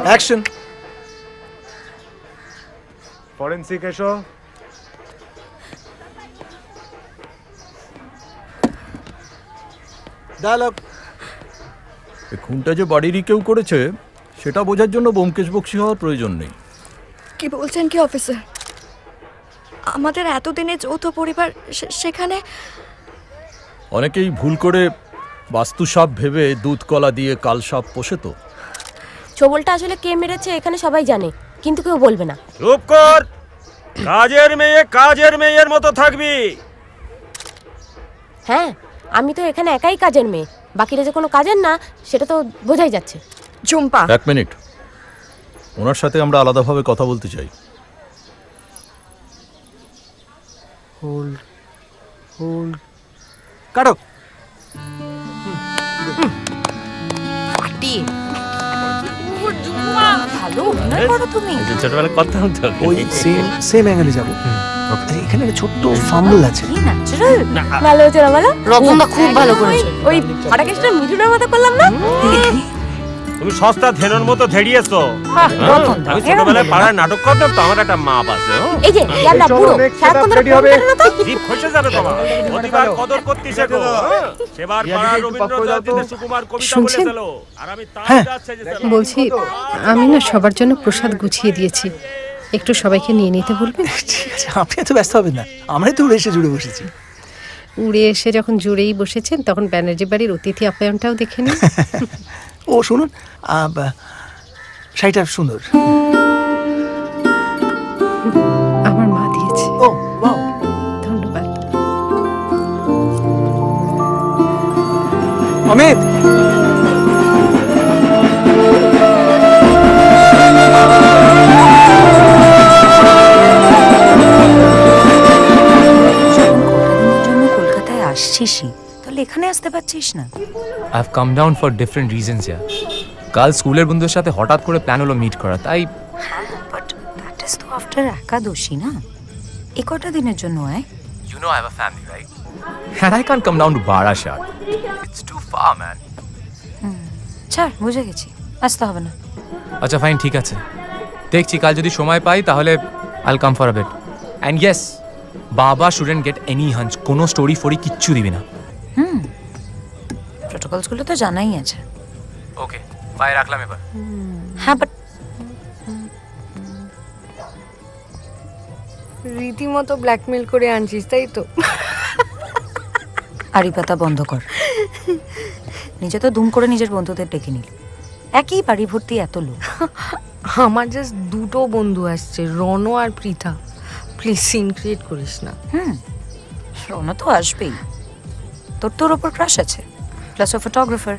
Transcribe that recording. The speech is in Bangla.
অ্যাকশন। ফরেনসিক এসো। ডায়ালগ। এই খুনটা যে বাড়িরই কেউ করেছে সেটা বোঝার জন্য ব্যোমকেশ বক্সী হওয়ার প্রয়োজন নেই। কি বলছেন কি অফিসার? আমাদের এতদিনে যৌথ পরিবার, সেখানে অনেকেই ভুল করে বাস্তুসাপ ভেবে দুধ কলা দিয়ে কালসাপ পোষে তো। ছোবলটা আসলে কে মেরেছে এখানে সবাই জানে, কিন্তু কেউ বলবে না। চুপ কর, কাজের মেয়ে কাজের মেয়ের মতো থাকবি। হ্যাঁ, আমি তো এখানে একাই কাজের মেয়ে, বাকিরা যে কোনো কাজের না সেটা তো বোঝাই যাচ্ছে। ঝুম্পা, এক মিনিট, ওনার সাথে আমরা আলাদাভাবে কথা বলতে চাই। হোল্ড হোল্ড কাটো। ভালো অভিনয় করো তুমি। ছোটবেলা করতাম তো। ওই সেম অ্যাঙ্গেলে যাবো। এখানে একটা ছোট্ট ফাম্বল আছে। কি ন্যাচারাল। ভালো হচ্ছে না বলো? রতনদা খুব ভালো করেছে। ওই ফাটাকেশটা মিঠুনের মতো করলাম না? তুমি সস্তা ধেনুর মতো ধেড়িয়েছো। রতনদা, আমি ছোটবেলায় পাড়ায় নাটক করতাম তো, আমার একটা মা আছে। এই যে ইয়ালা পুরো সারাক্ষণ ধরে ফোন করে না তো? জীব খসে যাবে তোমার। প্রতিবার কদর করতে শেখো। সেবার পাড়ার রবীন্দ্রনাথ সুকুমার কবিতা বলেছিল, আর আমি তার কাছে সেজেছিলাম। বলছি, আমি না সবার জন্য প্রসাদ গুছিয়ে দিয়েছি, একটু সবাইকে নিয়ে নিতে বলবেন? ঠিক আছে, আপনি এত ব্যস্ত হবেন না, আমরাই তো উড়ে এসে জুড়ে বসেছি। উড়ে এসে যখন জুড়েই বসেছেন তখন ব্যানার্জি বাড়ির অতিথি আপ্যায়নটাও দেখে নিন। ও শুনুন, শাড়িটা সুন্দর। আমার মা দিয়েছে। ও ওয়াও, ধন্যবাদ। অমিত। কলকাতায় আসছিসই, তাহলে এখানে আসতে পারছিস না? I have come down for different reasons ইয়ার। কাল স্কুলের বন্ধুদের সাথে হঠাৎ করে প্ল্যান হলো মিট করা, তাই। হ্যাঁ, বাট দ্যাট ইজ তো আফটার একাদশী না? এই কটা দিনের জন্য আয়। You know I have a family, right? And I can't come down to Barashat. It's too far, man. ছাড়, বুঝে গেছি, আসতে হবে না। আচ্ছা ফাইন, ঠিক আছে, দেখছি কাল যদি সময় পাই তাহলে I'll come for a bit. And yes, বাবা shouldn't get any hunch. কোনো স্টোরি ফরি কিচ্ছু দিবি না। প্রোটোকলসগুলো তো জানাই আছে। ওকে, বাই, রাখলাম এবার। হ্যাঁ, বাট রীতিমতো ব্ল্যাকমেল করে আনছিস, তাই তো? আড়ি পাতা বন্ধ কর। নিজে তো দুম করে নিজের বন্ধুদের ডেকে নিলি, একই বাড়ি ভর্তি এত লোক। আমার জাস্ট দুটো বন্ধু আসছে, রনো আর পৃথা। প্লিজ সিন ক্রিয়েট করিস না। রনো তো আসবেই, তোর ওপর ক্রাশ আছে, প্লাস ও ফটোগ্রাফার।